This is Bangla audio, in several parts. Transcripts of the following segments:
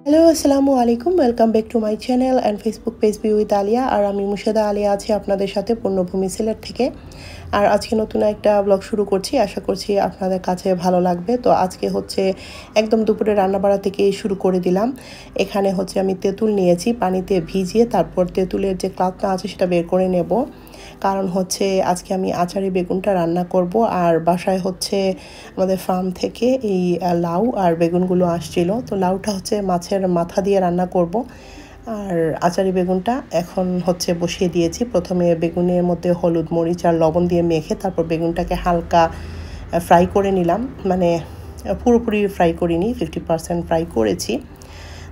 হ্যালো আসসালামু আলাইকুম, welcome back to my channel and Facebook page be with Aliya. আর আমি মুর্শিদা আলিয়া আছি আপনাদের সাথে পূর্ণভূমি সিলেট থেকে। আর আজকে নতুন একটা ব্লগ শুরু করছি, আশা করছি আপনাদের কাছে ভালো লাগবে। তো আজকে হচ্ছে একদম দুপুরে রান্নাবাড়া থেকে শুরু করে দিলাম। এখানে হচ্ছে আমি তেঁতুল নিয়েছি, পানিতে ভিজিয়ে তারপর তেঁতুলের যে ক্লাথটা আছে সেটা বের করে নেব। কারণ হচ্ছে আজকে আমি আচারি বেগুনটা রান্না করব। আর বাসায় হচ্ছে আমাদের ফার্ম থেকে এই লাউ আর বেগুনগুলো আসছিল, তো লাউটা হচ্ছে মাছের মাথা দিয়ে রান্না করব। আর আচারি বেগুনটা এখন হচ্ছে বসিয়ে দিয়েছি। প্রথমে বেগুনের মধ্যে হলুদ মরিচ আর লবণ দিয়ে মেখে তারপর বেগুনটাকে হালকা ফ্রাই করে নিলাম, মানে পুরোপুরি ফ্রাই করিনি, 50% ফ্রাই করেছি।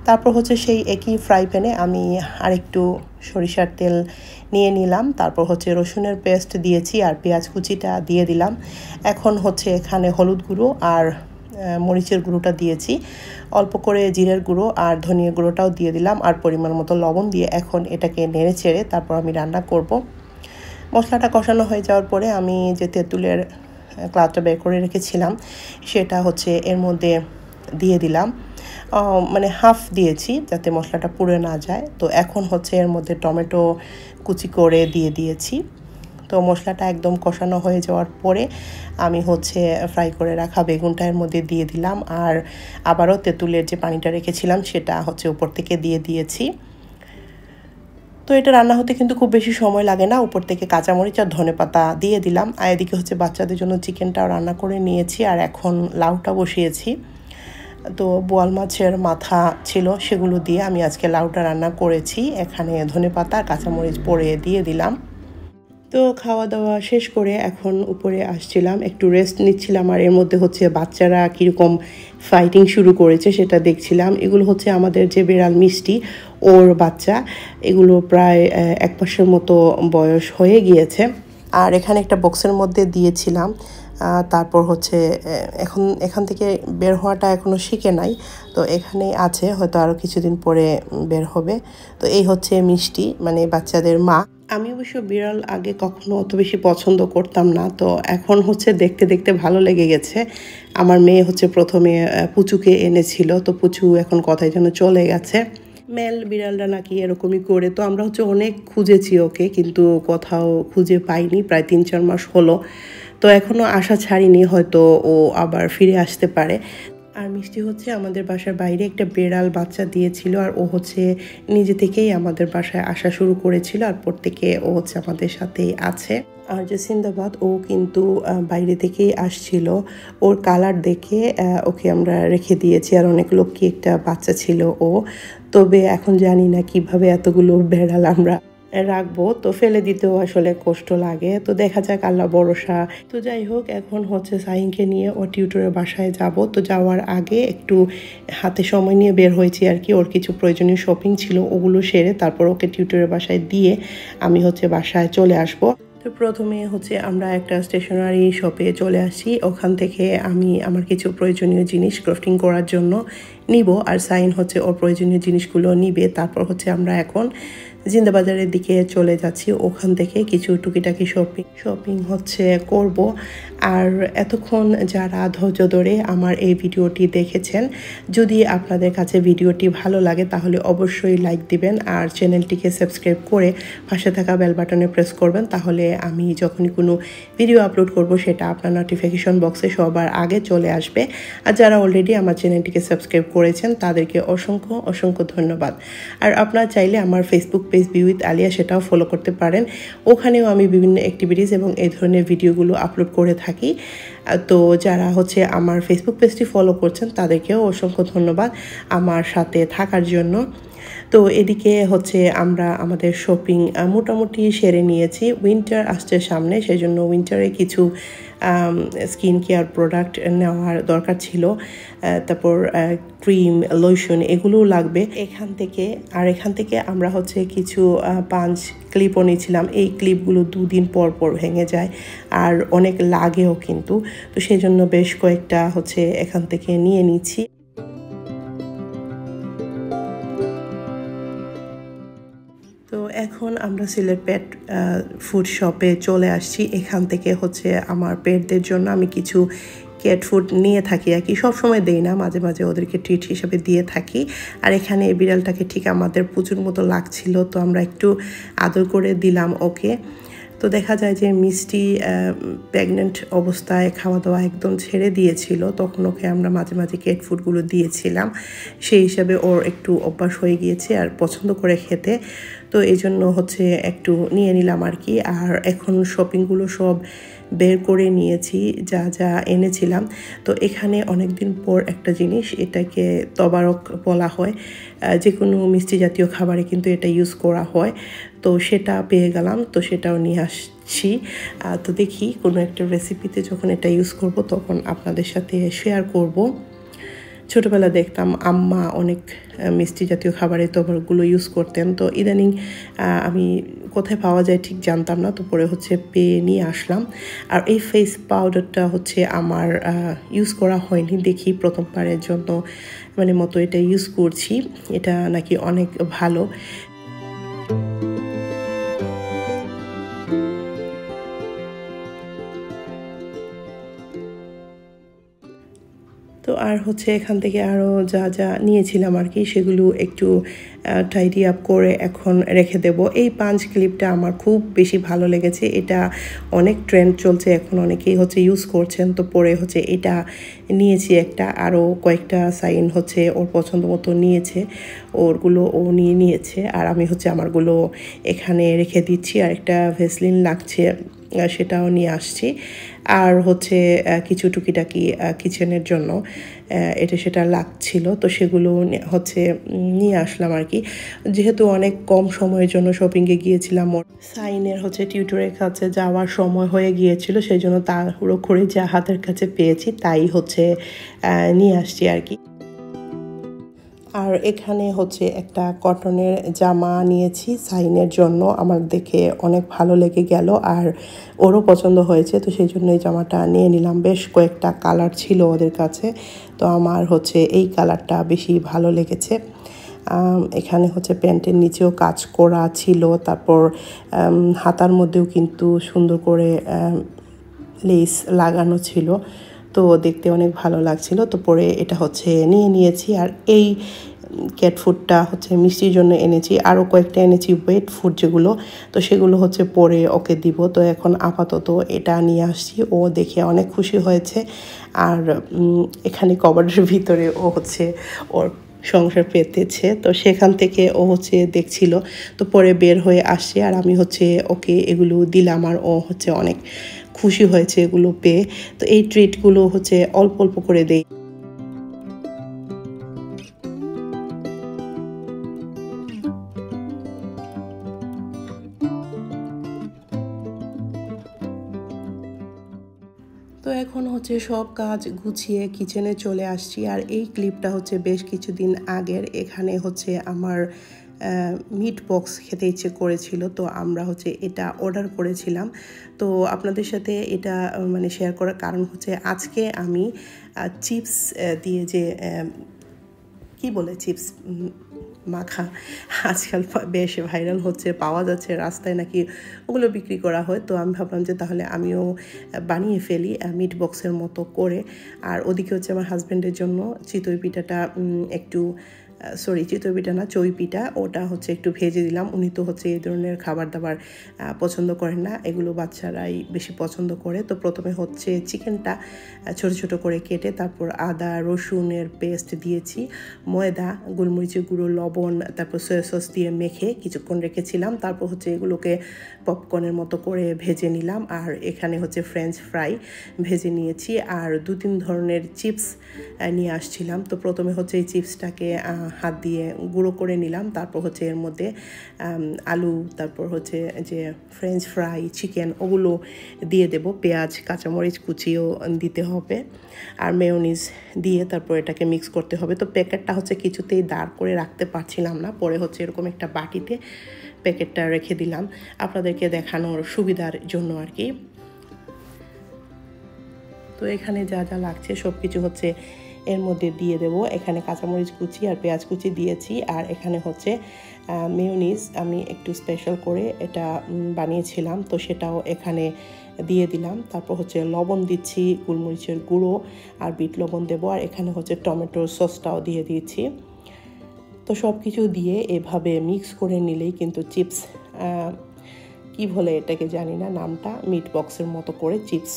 তারপর হচ্ছে সেই একই ফ্রাই প্যানে আমি আরেকটু সরিষার তেল নিয়ে নিলাম, তারপর হচ্ছে রসুনের পেস্ট দিয়েছি আর পেঁয়াজ কুচিটা দিয়ে দিলাম। এখন হচ্ছে এখানে হলুদ গুঁড়ো আর মরিচের গুঁড়োটা দিয়েছি, অল্প করে জিরের গুঁড়ো আর ধনিয়া গুঁড়োটাও দিয়ে দিলাম আর পরিমাণ মতো লবণ দিয়ে এখন এটাকে নেড়ে চেড়ে তারপর আমি রান্না করব। মশলাটা কষানো হয়ে যাওয়ার পরে আমি যে তেঁতুলের ক্লাথটা বের করে রেখেছিলাম সেটা হচ্ছে এর মধ্যে দিয়ে দিলাম, মানে হাফ দিয়েছি যাতে মশলাটা পুড়ে না যায়। তো এখন হচ্ছে এর মধ্যে টমেটো কুচি করে দিয়ে দিয়েছি। তো মশলাটা একদম কষানো হয়ে যাওয়ার পরে আমি হচ্ছে ফ্রাই করে রাখা বেগুনটা এর মধ্যে দিয়ে দিলাম আর আবারও তেঁতুলের যে পানিটা রেখেছিলাম সেটা হচ্ছে উপর থেকে দিয়ে দিয়েছি। তো এটা রান্না হতে কিন্তু খুব বেশি সময় লাগে না। উপর থেকে কাঁচামরিচ আর ধনেপাতা দিয়ে দিলাম। আর এদিকে হচ্ছে বাচ্চাদের জন্য চিকেনটাও রান্না করে নিয়েছি আর এখন লাউটা বসিয়েছি। তো বোয়াল মাছের মাথা ছিল, সেগুলো দিয়ে আমি আজকে লাউটা রান্না করেছি। এখানে ধনেপাতা কাঁচামরিচ পরে দিয়ে দিলাম। তো খাওয়া দাওয়া শেষ করে এখন উপরে আসছিলাম, একটু রেস্ট নিচ্ছিলাম। আর এর মধ্যে হচ্ছে বাচ্চারা কীরকম ফাইটিং শুরু করেছে সেটা দেখছিলাম। এগুলো হচ্ছে আমাদের যে বিড়াল মিষ্টি, ওর বাচ্চা। এগুলো প্রায় 1 মাসের মতো বয়স হয়ে গিয়েছে। আর এখানে একটা বক্সের মধ্যে দিয়েছিলাম। তারপর হচ্ছে এখান থেকে বের হওয়াটা এখনও শিখে নাই, তো এখানেই আছে, হয়তো আরও কিছুদিন পরে বের হবে। তো এই হচ্ছে মিষ্টি, মানে বাচ্চাদের মা। আমি অবশ্য বিড়াল আগে কখনো অত বেশি পছন্দ করতাম না, তো এখন হচ্ছে দেখতে দেখতে ভালো লেগে গেছে। আমার মেয়ে হচ্ছে প্রথমে পুচুকে এনেছিল, তো পুচু এখন কথায় যেন চলে গেছে। মেল বিড়ালটা নাকি এরকমই করে, তো আমরা হচ্ছে অনেক খুঁজেছি ওকে, কিন্তু কোথাও খুঁজে পাইনি। প্রায় 3-4 মাস হলো, তো এখনও আশা ছাড়িনি, হয়তো ও আবার ফিরে আসতে পারে। আর মিষ্টি হচ্ছে আমাদের বাসার বাইরে একটা বিড়াল বাচ্চা দিয়েছিল, আর ও হচ্ছে নিজে থেকেই আমাদের বাসায় আসা শুরু করেছিল, আর পর থেকে ও হচ্ছে আমাদের সাথেই আছে। আর যে সিন্দাবাদ, ও কিন্তু বাইরে থেকেই আসছিল। ওর কালার দেখে ওকে আমরা রেখে দিয়েছি। আর অনেক লক্ষ্মী একটা বাচ্চা ছিল ও। তবে এখন জানি না কিভাবে এতগুলো বিড়াল আমরা রাখবো, তো ফেলে দিতেও আসলে কষ্ট লাগে। তো দেখা যাক, আল্লাহ ভরসা। তো যাই হোক, এখন হচ্ছে সাহিনকে নিয়ে ও টিউটরের বাসায় যাব। তো যাওয়ার আগে একটু হাতে সময় নিয়ে বের হয়েছি আর কি। ওর কিছু প্রয়োজনীয় শপিং ছিল, ওগুলো সেরে তারপর ওকে টিউটরের বাসায় দিয়ে আমি হচ্ছে বাসায় চলে আসব। তো প্রথমে হচ্ছে আমরা একটা স্টেশনারি শপে চলে আসি। ওখান থেকে আমি আমার কিছু প্রয়োজনীয় জিনিস ক্রাফটিং করার জন্য নিব, আর সাইন হচ্ছে ওর প্রয়োজনীয় জিনিসগুলো নিবে। তারপর হচ্ছে আমরা এখন জিন্দাবাজারের দিকে চলে যাচ্ছি, ওখান থেকে কিছু টুকিটাকি শপিং হচ্ছে করব। আর এতক্ষণ যারা ধৈর্য ধরে আমার এই ভিডিওটি দেখেছেন, যদি আপনাদের কাছে ভিডিওটি ভালো লাগে তাহলে অবশ্যই লাইক দিবেন আর চ্যানেলটিকে সাবস্ক্রাইব করে পাশে থাকা বেল বাটনে প্রেস করবেন। তাহলে আমি যখনই কোনো ভিডিও আপলোড করব সেটা আপনার নোটিফিকেশন বক্সে সবার আগে চলে আসবে। আর যারা অলরেডি আমার চ্যানেলটিকে সাবস্ক্রাইব করেছেন তাদেরকে অসংখ্য অসংখ্য ধন্যবাদ। আর আপনারা চাইলে আমার Facebook page be with Alia সেটাও ফলো করতে পারেন। ওখানেও আমি বিভিন্ন অ্যাক্টিভিটিস এবং এই ধরনের ভিডিওগুলো আপলোড করে থাকি। তো যারা হচ্ছে আমার ফেসবুক পেজটি ফলো করছেন তাদেরকেও অসংখ্য ধন্যবাদ আমার সাথে থাকার জন্য। তো এদিকে হচ্ছে আমরা আমাদের শপিং মোটামুটি সেরে নিয়েছি। উইন্টার আসছে সামনে, সেই জন্য উইন্টারে কিছু স্কিন কেয়ার প্রোডাক্ট নেওয়ার দরকার ছিল। তারপর ক্রিম, লোশন এগুলোও লাগবে এখান থেকে আমরা হচ্ছে কিছু পাঞ্চ ক্লিপও নিয়েছিলাম। এই ক্লিপগুলো 2 দিন পর পর ভেঙে যায় আর অনেক লাগেও কিন্তু, তো সেই জন্য বেশ কয়েকটা হচ্ছে এখান থেকে নিয়ে নিচ্ছি। তো এখন আমরা সিলেট পেট ফুড শপে চলে আসছি। এখান থেকে হচ্ছে আমার পেটদের জন্য আমি কিছু ক্যাট ফুড নিয়ে থাকি আর কি, সবসময় দেই না, মাঝে মাঝে ওদেরকে ট্রিট হিসেবে দিয়ে থাকি। আর এখানে এই বিড়ালটাকে ঠিক আমাদের প্রচুর মতো লাগছিল, তো আমরা একটু আদর করে দিলাম ওকে। তো দেখা যায় যে মিষ্টি প্রেগনেন্ট অবস্থায় খাওয়া দাওয়া একদম ছেড়ে দিয়েছিল, তখন ওকে আমরা মাঝে মাঝে ক্যাট ফুডগুলো দিয়েছিলাম। সেই হিসাবে ওর একটু অভ্যাস হয়ে গিয়েছে আর পছন্দ করে খেতে, তো এই জন্য হচ্ছে একটু নিয়ে নিলাম আর কি। আর এখন শপিংগুলো সব বের করে নিয়েছি যা যা এনেছিলাম। তো এখানে অনেক দিন পর একটা জিনিস, এটাকে তবারক বলা হয়, যে কোনো মিষ্টি জাতীয় খাবারে কিন্তু এটা ইউজ করা হয়। তো সেটা পেয়ে গেলাম, তো সেটাও নিয়ে আসছি। তো দেখি কোনো একটা রেসিপিতে যখন এটা ইউজ করব তখন আপনাদের সাথে শেয়ার করব। ছোটোবেলা দেখতাম আম্মা অনেক মিষ্টি জাতীয় খাবারের তরকারিগুলো ইউজ করতেন, তো ইদানিং আমি কোথায় পাওয়া যায় ঠিক জানতাম না, তো পরে হচ্ছে পেয়ে নিয়ে আসলাম। আর এই ফেস পাউডারটা হচ্ছে আমার ইউজ করা হয়নি, দেখি প্রথমবারের জন্য মতো এটা ইউজ করছি। এটা নাকি অনেক ভালো। তো আর হচ্ছে এখান থেকে আরও যা যা নিয়েছিলাম আর কি, সেগুলো একটু টাইডি আপ করে এখন রেখে দেব। এই পাঞ্চ ক্লিপটা আমার খুব বেশি ভালো লেগেছে, এটা অনেক ট্রেন্ড চলছে এখন, অনেকেই হচ্ছে ইউজ করছেন। তো পরে হচ্ছে এটা নিয়েছি একটা, আরও কয়েকটা সাইন হচ্ছে ওর পছন্দ মতো নিয়েছে, ওরগুলো ও নিয়েছে। আর আমি হচ্ছে আমারগুলো এখানে রেখে দিচ্ছি। আর একটা ভেসলিন লাগছে, সেটাও নিয়ে আসছি। আর হচ্ছে কিছু টুকিটাকি কিচেনের জন্য এটা সেটা লাগছিল, তো সেগুলো হচ্ছে নিয়ে আসলাম আর কি। যেহেতু অনেক কম সময়ের জন্য শপিংয়ে গিয়েছিলাম, সাইনের হচ্ছে টিউটরের কাছে যাওয়ার সময় হয়ে গিয়েছিল, সেই জন্য তাড়াহুড়ো করে যা হাতের কাছে পেয়েছি তাই হচ্ছে নিয়ে আসছি আর কি। আর এখানে হচ্ছে একটা কটনের জামা নিয়েছি সাইনের জন্য, আমার দেখে অনেক ভালো লেগে গেল আর ওরও পছন্দ হয়েছে, তো সেই জন্য এই জামাটা নিয়ে নিলাম। বেশ কয়েকটা কালার ছিল ওদের কাছে, তো আমার হচ্ছে এই কালারটা বেশি ভালো লেগেছে। এখানে হচ্ছে প্যান্টের নিচেও কাজ করা ছিল, তারপর হাতার মধ্যেও কিন্তু সুন্দর করে লেস লাগানো ছিল, তো দেখতে অনেক ভালো লাগছিল। তো পরে এটা হচ্ছে নিয়েছি। আর এই ক্যাট ফুডটা হচ্ছে মিষ্টির জন্য এনেছি, আরও কয়েকটা এনেছি ওয়েট ফুড যেগুলো, তো সেগুলো হচ্ছে পরে ওকে দিব। তো এখন আপাতত এটা নিয়ে আসছি, ও দেখে অনেক খুশি হয়েছে। আর এখানে কভারের ভিতরে ও হচ্ছে ওর সংসার পেতেছে, তো সেখান থেকে ও হচ্ছে দেখছিল, তো পরে বের হয়ে আসছে। আর আমি হচ্ছে ওকে এগুলো দিলাম, আর ও হচ্ছে অনেক খুশি হয়েছে এগুলো পেয়ে। তো এই ট্রিটগুলো হচ্ছে অল্প অল্প করে দেই। তো এখন হচ্ছে সব কাজ গুছিয়ে কিচেনে চলে আসছি। আর এই ক্লিপটা হচ্ছে বেশ কিছুদিন আগের, এখানে হচ্ছে আমার মিট বক্স খেতে ইচ্ছে করেছিল, তো আমরা হচ্ছে এটা অর্ডার করেছিলাম। তো আপনাদের সাথে এটা শেয়ার করার কারণ হচ্ছে আজকে আমি চিপস দিয়ে যে কি বলে চিপস মাখা আজকাল বেশ ভাইরাল হচ্ছে, পাওয়া যাচ্ছে রাস্তায় নাকি ওগুলো বিক্রি করা হয়। তো আমি ভাবলাম যে তাহলে আমিও বানিয়ে ফেলি মিট বক্সের মতো করে। আর ওদিকে হচ্ছে আমার হাজব্যান্ডের জন্য চিতই পিঠাটা একটু সরি চিতই পিঠা না, চই পিঠা, ওটা হচ্ছে একটু ভেজে দিলাম। উনি তো হচ্ছে এই ধরনের খাবার দাবার পছন্দ করেন না, এগুলো বাচ্চারাই বেশি পছন্দ করে। তো প্রথমে হচ্ছে চিকেনটা ছোট ছোট করে কেটে তারপর আদা রসুনের পেস্ট দিয়েছি, ময়দা, গোলমরিচের গুঁড়ো, লবণ, তারপর সয়া সস দিয়ে মেখে কিছুক্ষণ রেখেছিলাম। তারপর হচ্ছে এগুলোকে পপকর্নের মতো করে ভেজে নিলাম। আর এখানে হচ্ছে ফ্রেঞ্চ ফ্রাই ভেজে নিয়েছি, আর 2-3 ধরনের চিপস নিয়ে আসছিলাম। তো প্রথমে হচ্ছে এই চিপসটাকে হাত দিয়ে গুঁড়ো করে নিলাম। তারপর হচ্ছে এর মধ্যে আলু, তারপর হচ্ছে যে ফ্রেঞ্চ ফ্রাই, চিকেন, ওগুলো দিয়ে দেব। পেঁয়াজ, কাঁচামরিচ কুচিও দিতে হবে, আর মেয়োনিজ দিয়ে তারপর এটাকে মিক্স করতে হবে। তো প্যাকেটটা হচ্ছে কিছুতেই দাঁড় করে রাখতে পারছিলাম না, পরে হচ্ছে এরকম একটা বাটিতে প্যাকেটটা রেখে দিলাম আপনাদেরকে দেখানোর সুবিধার জন্য আর কি। তো এখানে যা যা লাগছে সব কিছু হচ্ছে এর মধ্যে দিয়ে দেব। এখানে কাঁচামরিচ কুচি আর পেঁয়াজ কুচি দিয়েছি, আর এখানে হচ্ছে মেয়োনিজ আমি একটু স্পেশাল করে এটা বানিয়েছিলাম, তো সেটাও এখানে দিয়ে দিলাম। তারপর হচ্ছে লবণ দিচ্ছি, গোলমরিচের গুঁড়ো আর বিট লবণ দেবো, আর এখানে হচ্ছে টমেটোর সসটাও দিয়ে দিয়েছি। তো সব কিছু দিয়ে এভাবে মিক্স করে নিলেই কিন্তু চিপস, কি বলে এটাকে জানি না নামটা, মিট বক্সের মতো করে চিপস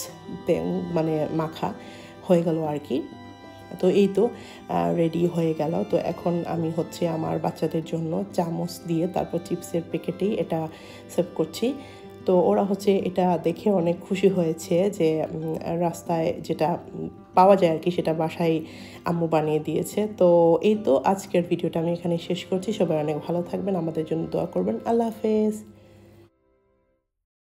মানে মাখা হয়ে গেল আর কি। তো এই তো রেডি হয়ে গেল। তো এখন আমি হচ্ছে আমার বাচ্চাদের জন্য চামচ দিয়ে তারপর চিপসের প্যাকেটেই এটা সার্ভ করছি। তো ওরা হচ্ছে এটা দেখে অনেক খুশি হয়েছে যে রাস্তায় যেটা পাওয়া যায় আর কি সেটা বাসায় আম্মু বানিয়ে দিয়েছে। তো এই তো আজকের ভিডিওটা আমি এখানে শেষ করছি। সবাই অনেক ভালো থাকবেন, আমাদের জন্য দোয়া করবেন। আল্লাহ হাফেজ।